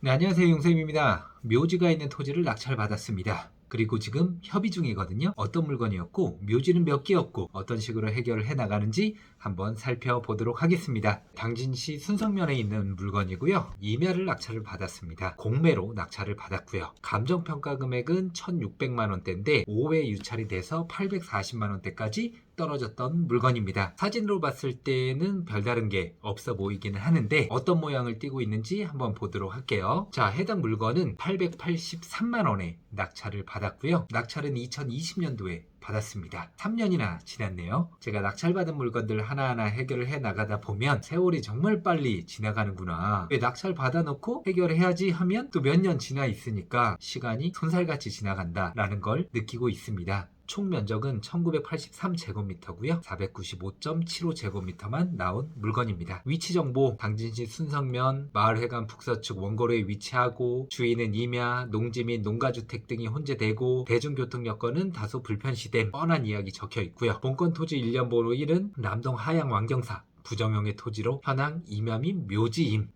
네, 안녕하세요. 용쌤입니다. 묘지가 있는 토지를 낙찰받았습니다. 그리고 지금 협의 중이거든요. 어떤 물건이었고 묘지는 몇 개였고 어떤 식으로 해결을 해나가는지 한번 살펴보도록 하겠습니다. 당진시 순성면에 있는 물건이고요. 임야를 낙찰을 받았습니다. 공매로 낙찰을 받았고요. 감정평가 금액은 1,600만원대인데 5회 유찰이 돼서 840만원대까지 떨어졌던 물건입니다. 사진으로 봤을 때는 별다른 게 없어 보이기는 하는데 어떤 모양을 띠고 있는지 한번 보도록 할게요. 자, 해당 물건은 883만원에 낙찰을 받았고요. 낙찰은 2020년도에 받았습니다. 3년이나 지났네요. 제가 낙찰받은 물건들 하나하나 해결을 해 나가다 보면 세월이 정말 빨리 지나가는구나. 왜 낙찰 받아놓고 해결해야지 하면 또 몇 년 지나 있으니까 시간이 손살같이 지나간다라는 걸 느끼고 있습니다. 총 면적은 1983제곱미터고요. 495.75제곱미터만 나온 물건입니다. 위치 정보, 당진시 순성면, 마을회관 북서측 원거리에 위치하고 주위는 임야, 농지 및 농가주택 등이 혼재되고 대중교통 여건은 다소 불편시됨 뻔한 이야기 적혀 있고요. 본건 토지 일련번호 1은 남동 하양 완경사 부정형의 토지로 현황 임야 및 묘지임.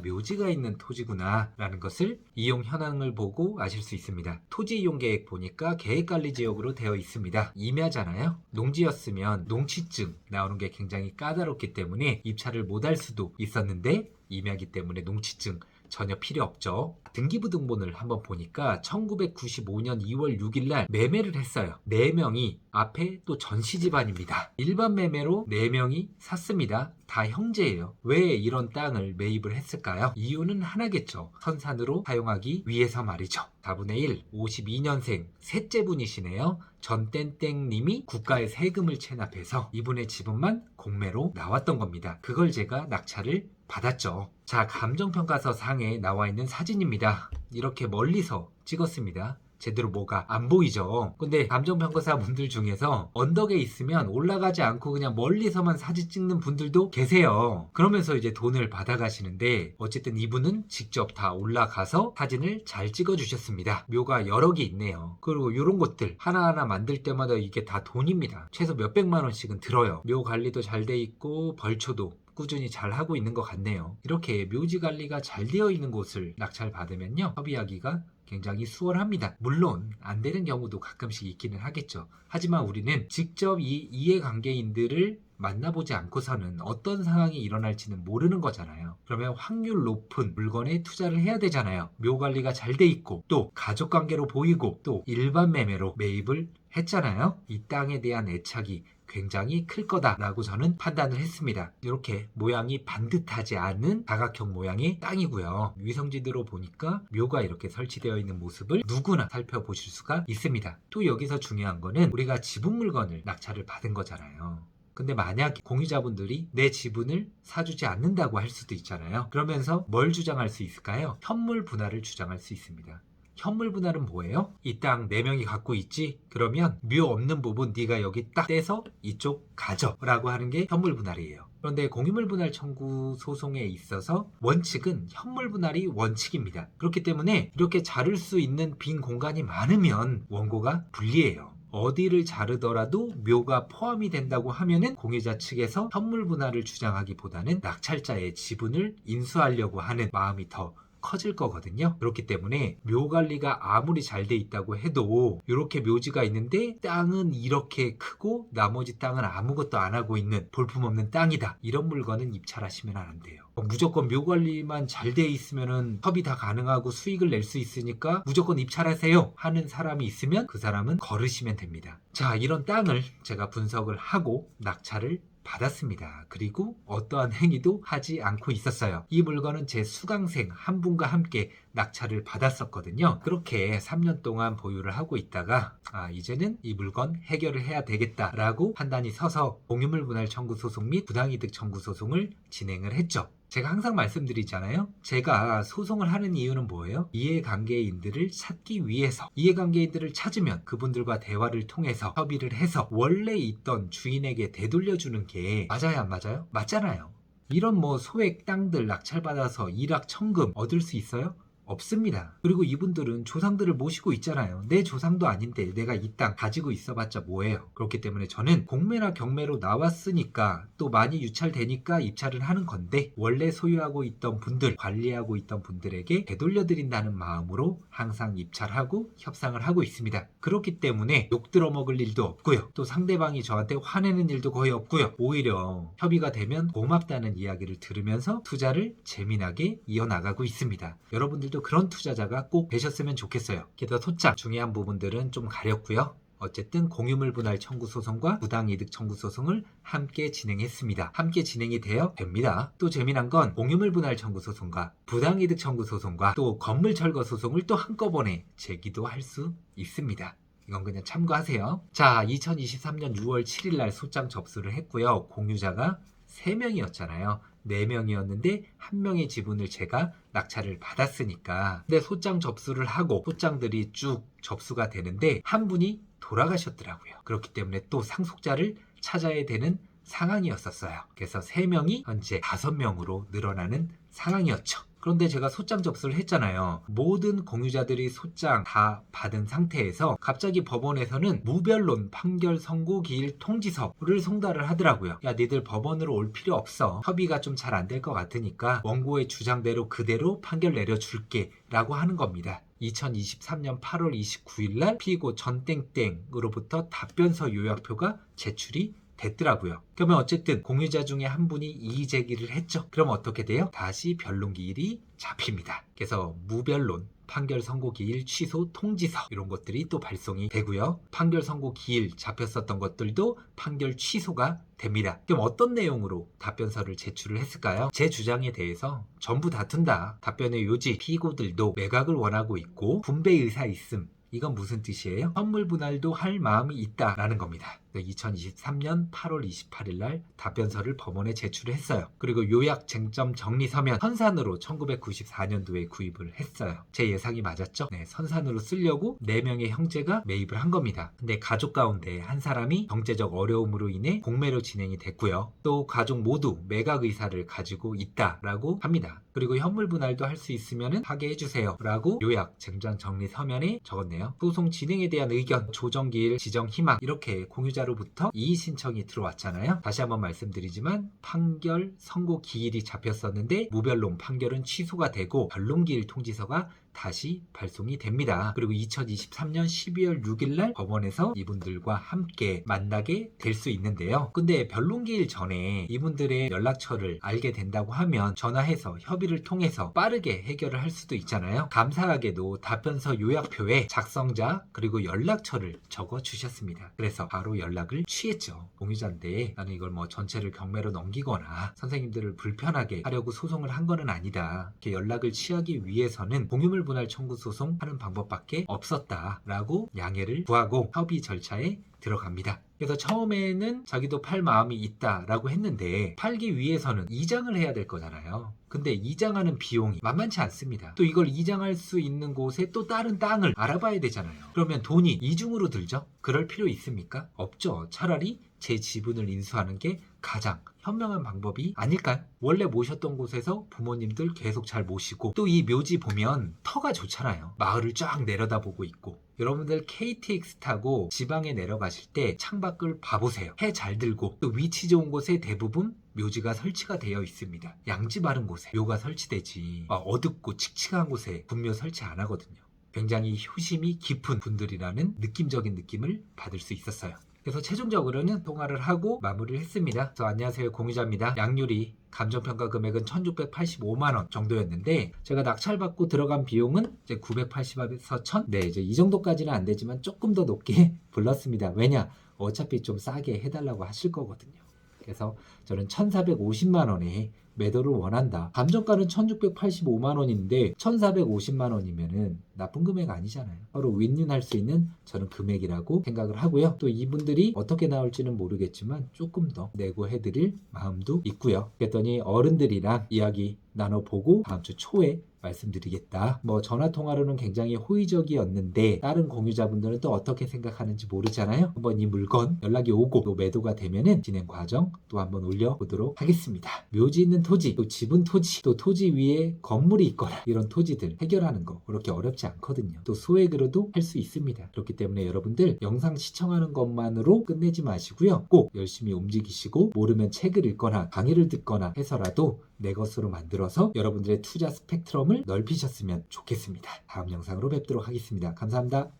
묘지가 있는 토지구나 라는 것을 이용 현황을 보고 아실 수 있습니다. 토지 이용 계획 보니까 계획관리 지역으로 되어 있습니다. 임야잖아요. 농지였으면 농취증 나오는 게 굉장히 까다롭기 때문에 입찰을 못할 수도 있었는데 임야기 때문에 농취증 전혀 필요 없죠. 등기부등본을 한번 보니까 1995년 2월 6일 날 매매를 했어요. 4명이 앞에 또 전시집안입니다. 일반 매매로 4명이 샀습니다. 다 형제예요. 왜 이런 땅을 매입을 했을까요? 이유는 하나겠죠. 선산으로 사용하기 위해서 말이죠. 4분의 1, 52년생 셋째 분이시네요. 전땡땡님이 국가의 세금을 체납해서 이분의 지분만 공매로 나왔던 겁니다. 그걸 제가 낙찰을 받았죠. 자, 감정평가서 상에 나와 있는 사진입니다. 이렇게 멀리서 찍었습니다. 제대로 뭐가 안 보이죠. 근데 감정평가사 분들 중에서 언덕에 있으면 올라가지 않고 그냥 멀리서만 사진 찍는 분들도 계세요. 그러면서 이제 돈을 받아가시는데 어쨌든 이분은 직접 다 올라가서 사진을 잘 찍어주셨습니다. 묘가 여러 개 있네요. 그리고 이런 것들 하나하나 만들 때마다 이게 다 돈입니다. 최소 몇백만 원씩은 들어요. 묘 관리도 잘 돼 있고 벌초도 꾸준히 잘 하고 있는 것 같네요. 이렇게 묘지 관리가 잘 되어 있는 곳을 낙찰 받으면요, 협의하기가 굉장히 수월합니다. 물론 안 되는 경우도 가끔씩 있기는 하겠죠. 하지만 우리는 직접 이 이해관계인들을 만나보지 않고서는 어떤 상황이 일어날지는 모르는 거잖아요. 그러면 확률 높은 물건에 투자를 해야 되잖아요. 묘 관리가 잘 돼 있고 또 가족관계로 보이고 또 일반 매매로 매입을 했잖아요. 이 땅에 대한 애착이 굉장히 클 거다라고 저는 판단을 했습니다. 이렇게 모양이 반듯하지 않은 다각형 모양의 땅이고요. 위성지도로 보니까 묘가 이렇게 설치되어 있는 모습을 누구나 살펴보실 수가 있습니다. 또 여기서 중요한 거는 우리가 지분 물건을 낙찰을 받은 거잖아요. 근데 만약에 공유자분들이 내 지분을 사주지 않는다고 할 수도 있잖아요. 그러면서 뭘 주장할 수 있을까요? 현물 분할을 주장할 수 있습니다. 현물 분할은 뭐예요? 이 땅 4명이 갖고 있지? 그러면 묘 없는 부분 네가 여기 딱 떼서 이쪽 가져 라고 하는 게 현물 분할이에요. 그런데 공유물 분할 청구 소송에 있어서 원칙은 현물 분할이 원칙입니다. 그렇기 때문에 이렇게 자를 수 있는 빈 공간이 많으면 원고가 불리해요. 어디를 자르더라도 묘가 포함이 된다고 하면은 공유자 측에서 현물 분할을 주장하기보다는 낙찰자의 지분을 인수하려고 하는 마음이 더 커질 거거든요. 그렇기 때문에 묘 관리가 아무리 잘 돼 있다고 해도 이렇게 묘지가 있는데 땅은 이렇게 크고 나머지 땅은 아무것도 안 하고 있는 볼품없는 땅이다. 이런 물건은 입찰하시면 안 돼요. 무조건 묘 관리만 잘 돼 있으면은 협의 다 가능하고 수익을 낼 수 있으니까 무조건 입찰하세요 하는 사람이 있으면 그 사람은 거르시면 됩니다. 자, 이런 땅을 제가 분석을 하고 낙찰을 받았습니다. 그리고 어떠한 행위도 하지 않고 있었어요. 이 물건은 제 수강생 한 분과 함께 낙찰을 받았었거든요. 그렇게 3년 동안 보유를 하고 있다가 이제는 이 물건 해결을 해야 되겠다라고 판단이 서서 공유물 분할 청구 소송 및 부당이득 청구 소송을 진행을 했죠. 제가 항상 말씀드리잖아요. 제가 소송을 하는 이유는 뭐예요? 이해관계인들을 찾기 위해서. 이해관계인들을 찾으면 그분들과 대화를 통해서 협의를 해서 원래 있던 주인에게 되돌려주는 게 맞아요, 안 맞아요? 맞잖아요. 이런 소액 땅들 낙찰받아서 일확천금 얻을 수 있어요? 없습니다. 그리고 이분들은 조상들을 모시고 있잖아요. 내 조상도 아닌데 내가 이 땅 가지고 있어봤자 뭐예요. 그렇기 때문에 저는 공매나 경매로 나왔으니까 또 많이 유찰되니까 입찰을 하는 건데, 원래 소유하고 있던 분들, 관리하고 있던 분들에게 되돌려드린다는 마음으로 항상 입찰하고 협상을 하고 있습니다. 그렇기 때문에 욕 들어먹을 일도 없고요. 또 상대방이 저한테 화내는 일도 거의 없고요. 오히려 협의가 되면 고맙다는 이야기를 들으면서 투자를 재미나게 이어나가고 있습니다. 여러분들도 그런 투자자가 꼭 되셨으면 좋겠어요. 게다가 소장 중요한 부분들은 좀 가렸고요. 어쨌든 공유물 분할 청구 소송과 부당이득 청구 소송을 함께 진행했습니다. 함께 진행이 되어 됩니다. 또 재미난 건 공유물 분할 청구 소송과 부당이득 청구 소송과 또 건물 철거 소송을 또 한꺼번에 제기도 할 수 있습니다. 이건 그냥 참고하세요. 자, 2023년 6월 7일 날 소장 접수를 했고요. 공유자가 3명이었잖아요. 4명이었는데 1명의 지분을 제가 낙찰을 받았으니까, 근데 소장 접수를 하고 소장들이 쭉 접수가 되는데 한 분이 돌아가셨더라고요. 그렇기 때문에 또 상속자를 찾아야 되는 상황이었었어요. 그래서 3명이 현재 5명으로 늘어나는 상황이었죠. 그런데 제가 소장 접수를 했잖아요. 모든 공유자들이 소장 다 받은 상태에서 갑자기 법원에서는 무변론 판결 선고 기일 통지서를 송달을 하더라고요. 야, 니들 법원으로 올 필요 없어. 협의가 좀 잘 안 될 것 같으니까 원고의 주장대로 그대로 판결 내려줄게 라고 하는 겁니다. 2023년 8월 29일 날 피고 전땡땡으로부터 답변서 요약표가 제출이 됐더라고요. 그러면 어쨌든 공유자 중에 한 분이 이의 제기를 했죠. 그럼 어떻게 돼요? 다시 변론기일이 잡힙니다. 그래서 무변론 판결 선고 기일 취소 통지서 이런 것들이 또 발송이 되고요. 판결 선고 기일 잡혔었던 것들도 판결 취소가 됩니다. 그럼 어떤 내용으로 답변서를 제출을 했을까요? 제 주장에 대해서 전부 다툰다. 답변의 요지, 피고들도 매각을 원하고 있고 분배 의사 있음. 이건 무슨 뜻이에요? 선물 분할도 할 마음이 있다라는 겁니다. 2023년 8월 28일 날 답변서를 법원에 제출을 했어요. 그리고 요약 쟁점 정리 서면 선산으로 1994년도에 구입을 했어요. 제 예상이 맞았죠? 네, 선산으로 쓰려고 4명의 형제가 매입을 한 겁니다. 근데 가족 가운데 한 사람이 경제적 어려움으로 인해 공매로 진행이 됐고요. 또 가족 모두 매각 의사를 가지고 있다라고 합니다. 그리고 현물 분할도 할 수 있으면 하게 해주세요 라고 요약 쟁점 정리 서면에 적었네요. 소송 진행에 대한 의견, 조정기일, 지정 희망 이렇게 공유자로부터 이의 신청이 들어왔잖아요. 다시 한번 말씀드리지만 판결 선고 기일이 잡혔었는데 무변론 판결은 취소가 되고 변론기일 통지서가 다시 발송이 됩니다. 그리고 2023년 12월 6일 날 법원에서 이분들과 함께 만나게 될 수 있는데요. 근데 변론기일 전에 이분들의 연락처를 알게 된다고 하면 전화해서 협의를 통해서 빠르게 해결을 할 수도 있잖아요. 감사하게도 답변서 요약표에 작성자 그리고 연락처를 적어 주셨습니다. 그래서 바로 연락을 취했죠. 공유자인데 나는 이걸 뭐 전체를 경매로 넘기거나 선생님들을 불편하게 하려고 소송을 한 거는 아니다. 이렇게 연락을 취하기 위해서는 공유물 분할 청구 소송 하는 방법밖에 없었다라고 양해를 구하고 협의 절차에 들어갑니다. 그래서 처음에는 자기도 팔 마음이 있다라고 했는데 팔기 위해서는 이장을 해야 될 거잖아요. 근데 이장하는 비용이 만만치 않습니다. 또 이걸 이장할 수 있는 곳에 또 다른 땅을 알아봐야 되잖아요. 그러면 돈이 이중으로 들죠? 그럴 필요 있습니까? 없죠. 차라리 제 지분을 인수하는 게 가장 현명한 방법이 아닐까요? 원래 모셨던 곳에서 부모님들 계속 잘 모시고 또 이 묘지 보면 터가 좋잖아요. 마을을 쫙 내려다보고 있고 여러분들 KTX 타고 지방에 내려가실 때 창밖을 봐보세요. 해 잘 들고 또 위치 좋은 곳에 대부분 묘지가 설치가 되어 있습니다. 양지 바른 곳에 묘가 설치되지 어둡고 칙칙한 곳에 분묘 설치 안 하거든요. 굉장히 효심이 깊은 분들이라는 느낌적인 느낌을 받을 수 있었어요. 그래서 최종적으로는 통화를 하고 마무리를 했습니다. 그래서 안녕하세요, 공유자입니다. 양률이 감정평가 금액은 1,685만원 정도였는데 제가 낙찰받고 들어간 비용은 이제 980에서 1,000? 네, 이제 이 정도까지는 안 되지만 조금 더 높게 불렀습니다. 왜냐? 어차피 좀 싸게 해달라고 하실 거거든요. 그래서 저는 1,450만원에 매도를 원한다. 감정가는 1,685만원인데 1,450만원이면은 나쁜 금액 아니잖아요. 서로 윈윈할 수 있는 저는 금액이라고 생각을 하고요. 또 이분들이 어떻게 나올지는 모르겠지만 조금 더 내고 해드릴 마음도 있고요. 그랬더니 어른들이랑 이야기 나눠보고 다음 주 초에 말씀드리겠다. 뭐 전화통화로는 굉장히 호의적이었는데 다른 공유자분들은 또 어떻게 생각하는지 모르잖아요. 한번 이 물건 연락이 오고 또 매도가 되면은 진행 과정 또 한번 올려보도록 하겠습니다. 묘지 있는 토지, 또 지분 토지, 또 토지 위에 건물이 있거나 이런 토지들 해결하는 거 그렇게 어렵지 않거든요. 또 소액으로도 할 수 있습니다. 그렇기 때문에 여러분들 영상 시청하는 것만으로 끝내지 마시고요. 꼭 열심히 움직이시고 모르면 책을 읽거나 강의를 듣거나 해서라도 내 것으로 만들어서 여러분들의 투자 스펙트럼을 넓히셨으면 좋겠습니다. 다음 영상으로 뵙도록 하겠습니다. 감사합니다.